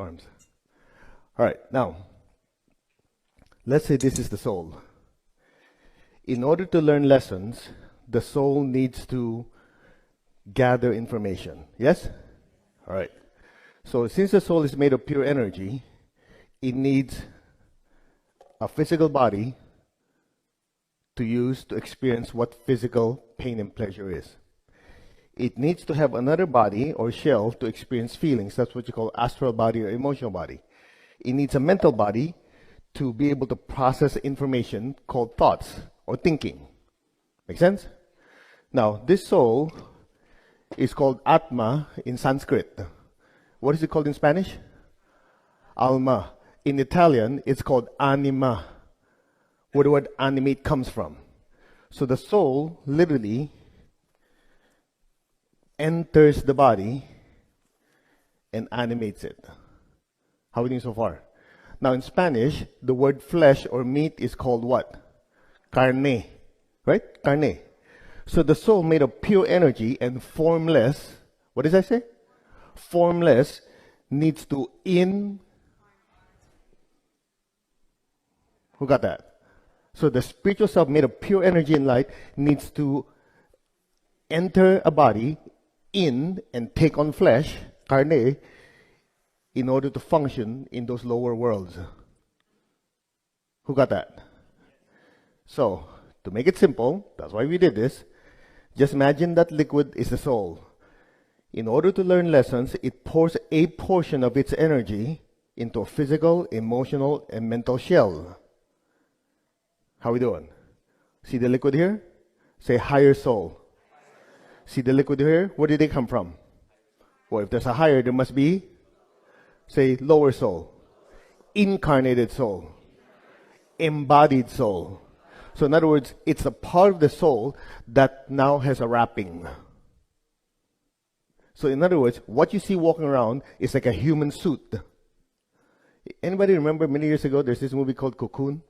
arms. All right, now, let's say this is the soul. In order to learn lessons, the soul needs to gather information. Yes? All right. So since the soul is made of pure energy, it needs a physical body to use to experience what physical pain and pleasure is. It needs to have another body or shell to experience feelings. That's what you call astral body or emotional body. It needs a mental body to be able to process information called thoughts or thinking. Make sense? Now, this soul is called Atma in Sanskrit. What is it called in Spanish? Alma. In Italian, it's called anima, where the word animate comes from. So the soul literally enters the body and animates it. How are we doing so far? Now in Spanish, the word flesh or meat is called what? Carne. Right? Carne. So the soul made of pure energy and formless, what does that say? Formless, needs to Who got that? So the spiritual self made of pure energy and light needs to enter a body in and take on flesh, carne, in order to function in those lower worlds. Who got that? So, to make it simple, that's why we did this, just imagine that liquid is the soul. In order to learn lessons, it pours a portion of its energy into a physical, emotional, and mental shell. How we doing? See the liquid here? Say higher soul. See the liquid here? Where did they come from? Well, if there's a higher, there must be, say, lower soul. Incarnated soul. Embodied soul. So in other words, it's a part of the soul that now has a wrapping. So in other words, what you see walking around is like a human suit. Anybody remember many years ago, there's this movie called Cocoon?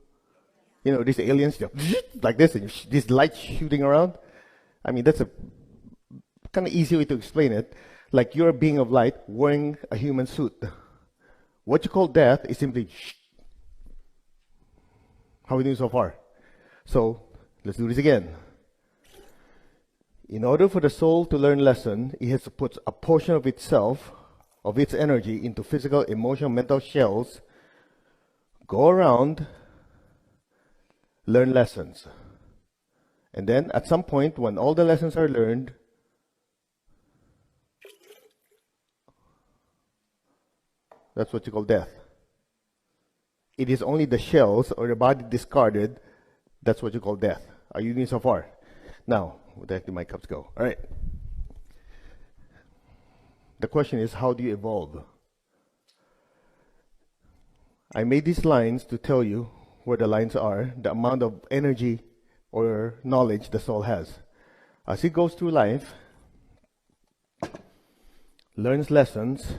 You know, these aliens, like this, and this light shooting around. I mean, that's a kind of easy way to explain it. Like you're a being of light wearing a human suit. What you call death is simply, how are we doing so far? So, let's do this again. In order for the soul to learn lesson, it has to put a portion of itself, of its energy, into physical, emotional, mental shells, go around, learn lessons. And then at some point, when all the lessons are learned, that's what you call death. It is only the shells or the body discarded, that's what you call death. Are you doing so far? Now, where the heck did my cups go? All right. The question is, how do you evolve? I made these lines to tell you where the lines are, the amount of energy or knowledge the soul has. As it goes through life, learns lessons,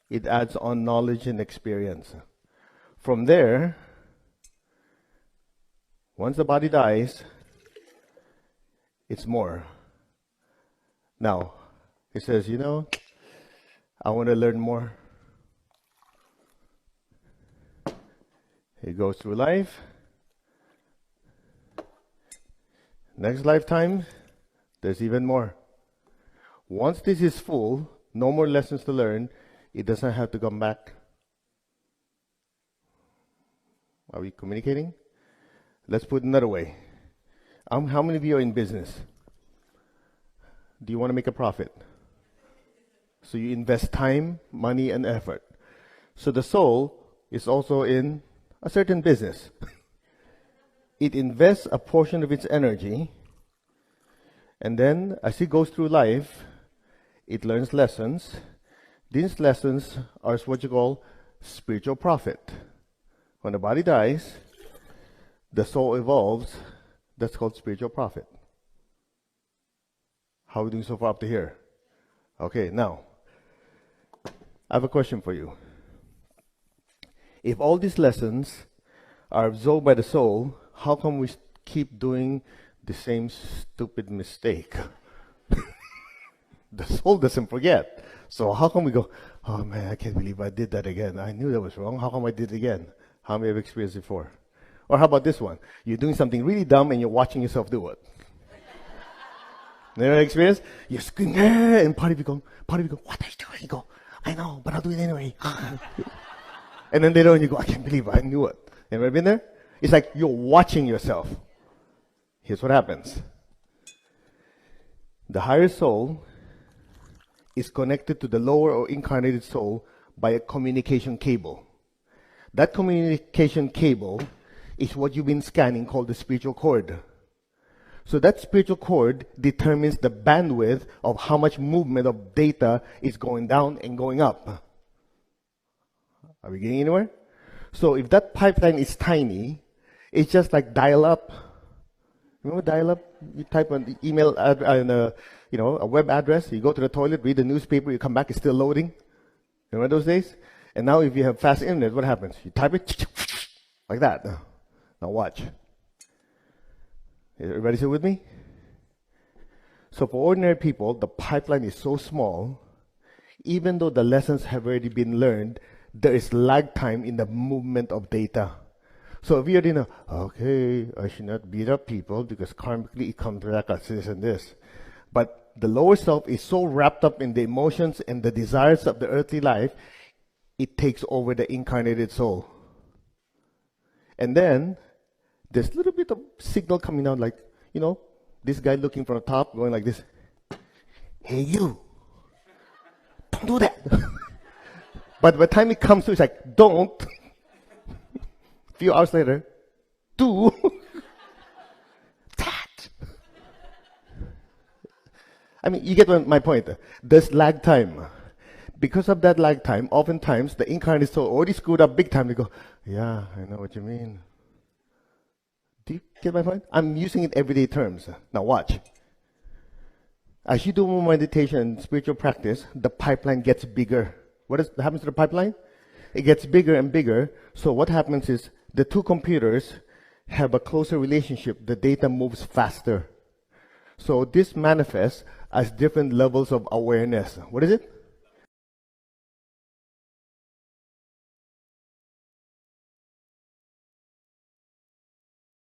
it adds on knowledge and experience. From there, once the body dies, it's more. Now, it says, you know, I want to learn more. It goes through life. Next lifetime, there's even more. Once this is full, no more lessons to learn, it doesn't have to come back. Are we communicating? Let's put it another way. How many of you are in business? Do you want to make a profit? So you invest time, money, and effort. So the soul is also in a certain business. It invests a portion of its energy, and then as it goes through life, it learns lessons. These lessons are what you call spiritual profit. When the body dies, the soul evolves. That's called spiritual profit. How are we doing so far up to here? Okay, now, I have a question for you. If all these lessons are absorbed by the soul, how come we keep doing the same stupid mistake? The soul doesn't forget. So how come we go, oh man, I can't believe I did that again. I knew that was wrong. How come I did it again? How many have experienced it before? Or how about this one? You're doing something really dumb and you're watching yourself do it. Never experienced? You scream, and part of you go, what are you doing? You go, I know, but I'll do it anyway. And then later on you go, I can't believe I knew it. Ever been there? It's like you're watching yourself. Here's what happens. The higher soul is connected to the lower or incarnated soul by a communication cable. That communication cable is what you've been scanning called the spiritual cord. So that spiritual cord determines the bandwidth of how much movement of data is going down and going up. Are we getting anywhere? So if that pipeline is tiny, it's just like dial-up. Remember dial-up? You type on the email a web address, you go to the toilet, read the newspaper, you come back, it's still loading. Remember those days? And now if you have fast internet, what happens? You type it like that. Now watch. Everybody still with me? So for ordinary people, the pipeline is so small, even though the lessons have already been learned, there is lag time in the movement of data. So if you're in okay, I should not beat up people because karmically it comes back as this and this. But the lower self is so wrapped up in the emotions and the desires of the earthly life, it takes over the incarnated soul. And then there's a little bit of signal coming out like, this guy looking from the top going like this. Hey, you. Don't do that. But by the time it comes to, it's like, don't. A few hours later, do that. I mean, you get my point. There's lag time. Because of that lag time, oftentimes the incarnate soul already screwed up big time. They go, yeah, I know what you mean. Do you get my point? I'm using it everyday terms. Now watch. As you do more meditation and spiritual practice, the pipeline gets bigger. What happens to the pipeline? It gets bigger and bigger. So what happens is the two computers have a closer relationship. The data moves faster. So this manifests as different levels of awareness. What is it?